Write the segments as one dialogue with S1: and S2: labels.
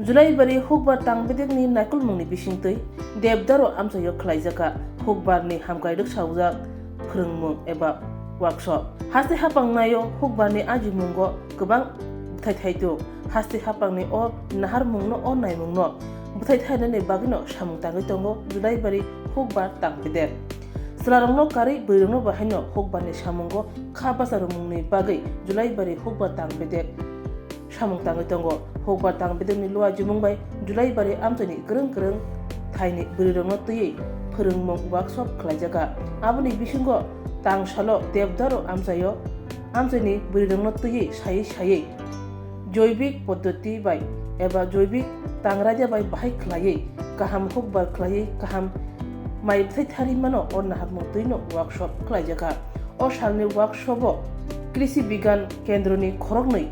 S1: जुलाइबारि हुकबार तांबेदेकनि नायकुलमुंनि बिसिंतै देबदारो आमसायो खलाइजाका हुकबारनि हामगायदक सावजाक फोरोंमुं एबा वर्कशप हास्ते हापांनायो हुकबारनि आजिमुंगो गोबां बुथायथायदो हास्ते हापांनि अ नाहार मुंनो अ नायमुंनो बुथायथायनानै बागिनो सामुं तांगै दंगो जुलाइबारि हुकबार तांबेदेक सलारंनो कारै बैरंनो बाहायनो हुकबारनि सामुंगो खाबासारो मुंनि बागै जुलाइबारि हुकबार तांबेदेक सामुं तांगै दंगो हुकबार तांबेदेकनि लुआ जिमुंबाय जुलाइबारि आमसायनि गोरों थाइनि बैरंनो तैयै फोरोंमुं वर्कशप खलाइजागा आबुनि बिसिंगो तांसालो देबदारो आमसायनि बैरंनो तैयै सायै जैविक पद्धति बाय एबा जैविक तांराजा बाय बाहाय खलायै गाहाम हुकबार खलायै गाहाम माइ बुथायथारि मानो अ नाहारमुं तैनो वर्कशप खलाइजागा अ सालनि वर्कशपो कृषि विज्ञान केन्द्रनि खरगनै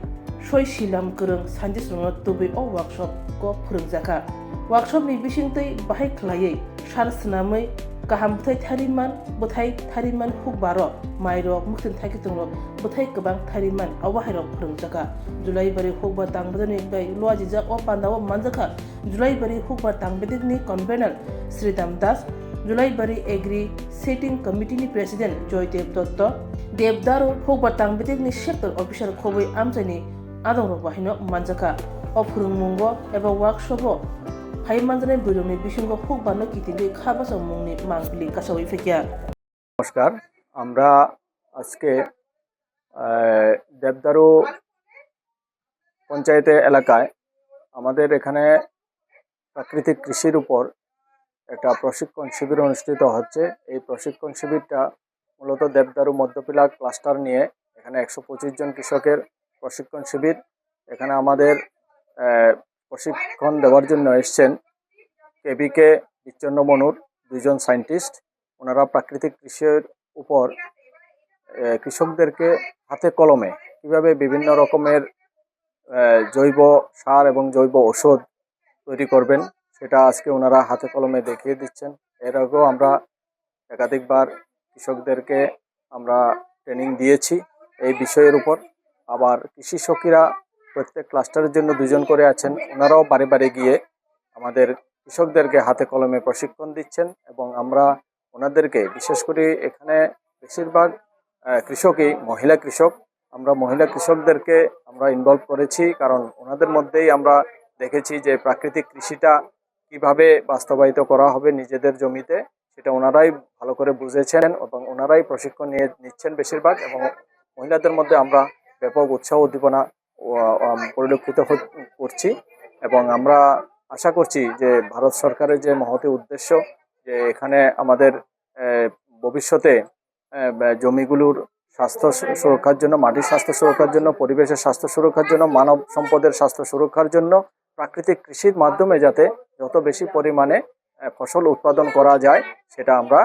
S1: सय सिलाम गोरों सानजेसनो तुबै अ वर्कशप को फोरोंजागा वर्कशपनि बिसिंतै बाहाय खलायै साल सनामै गाहाम बुथायथारिमान हुकबारो माइरक मुखथिन थाइगितंलो बुथाय गोबां थारिमान अबाहायरक फोरोंजागा जुलाइबारि हुकबार तांबेदेकनि बाय लुआजिजा अ पान्दाव मानजाखा जुलाइबारि हुकबार तांबेदेकनि कन्भेनर श्रीदाम दास जुलाइबारि एग्री सेटिं कमिटिनि प्रेसिडेंट जयदेव दत्त देबदारो हुकबार तांबेदेकनि सेक्टर अफिसार खबै आमसायनि आदंरो बाहायनो मानजाखा अ फोरोंमुंगो एबा वर्कशपो हाय मानजानाय बैरंनि बिसिंगो हुकबारनो कितिंगै खाबासा मुंनि मांगली कासावै फैकिया।
S2: नमस्कार, আমরা আজকে দেবদারু পঞ্চায়েতে এলাকায় আমাদের এখানে প্রাকৃতিক কৃষির উপর একটা প্রশিক্ষণ শিবির অনুষ্ঠিত হচ্ছে। এই প্রশিক্ষণ শিবিরটা মূলত দেবদারু মধ্যপিলা ক্লাস্টার নিয়ে এখানে 125 জন কৃষকের প্রশিক্ষণ শিবির। এখানে আমাদের প্রশিক্ষণ দেওয়ার জন্য এসছেন কেবিকে বিচ্ছন্ন মনুর 2 জন সায়েন্টিস্ট। ওনারা প্রাকৃতিক কৃষির উপর কৃষকদেরকে হাতে কলমে কিভাবে বিভিন্ন রকমের জৈব সার এবং জৈব ঔষধ তৈরি করবেন সেটা আজকে ওনারা হাতে কলমে দেখিয়ে দিচ্ছেন। এর আগেও আমরা একাধিকবার কৃষকদেরকে আমরা ট্রেনিং দিয়েছি এই বিষয়ের উপর। আবার কৃষি সখীরা প্রত্যেক ক্লাস্টারের জন্য 2 জন করে আছেন, ওনারাও বাড়ি বাড়ি গিয়ে আমাদের কৃষকদেরকে হাতে কলমে প্রশিক্ষণ দিচ্ছেন এবং আমরা ওনাদেরকে বিশেষ করে এখানে বেশিরভাগ কৃষকই মহিলা কৃষক। আমরা মহিলা কৃষকদেরকে আমরা ইনভলভ করেছি কারণ ওনাদের মধ্যেই আমরা দেখেছি যে প্রাকৃতিক কৃষিটা কিভাবে বাস্তবায়িত করা হবে নিজেদের জমিতে সেটা ওনারাই ভালো করে বুঝেছেন এবং ওনারাই প্রশিক্ষণ নিচ্ছেন বেশিরভাগ। এবং মহিলাদের মধ্যে আমরা ব্যাপক উৎসাহ উদ্দীপনা পরিলক্ষিত করছি এবং আমরা আশা করছি যে ভারত সরকারের যে মহতি উদ্দেশ্য যে এখানে আমাদের ভবিষ্যতে জমিগুলোর স্বাস্থ্য সুরক্ষার জন্য, মাটির স্বাস্থ্য সুরক্ষার জন্য, পরিবেশের স্বাস্থ্য সুরক্ষার জন্য, মানব সম্পদের স্বাস্থ্য সুরক্ষার জন্য প্রাকৃতিক কৃষির মাধ্যমে যাতে যত বেশি পরিমাণে ফসল উৎপাদন করা যায় সেটা আমরা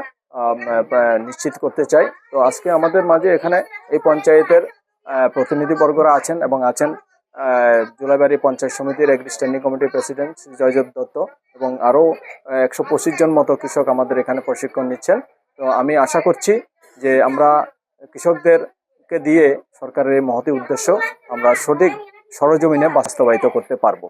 S2: নিশ্চিত করতে চাই। তো আজকে আমাদের মাঝে এখানে এই পঞ্চায়েতের প্রতিনিধিবর্গরা আছেন এবং আছেন জুলাইবাড়ি পঞ্চায়েত সমিতির এগ্রি স্ট্যান্ডিং কমিটির প্রেসিডেন্ট জয়দেব দত্ত এবং আরও 125 জন মতো কৃষক আমাদের এখানে প্রশিক্ষণ নিচ্ছেন। তো আমি আশা করছি যে আমরা কৃষকদেরকে দিয়ে সরকারের এই মহতি উদ্দেশ্য আমরা সঠিক সরজমিনে বাস্তবায়িত করতে পারবো।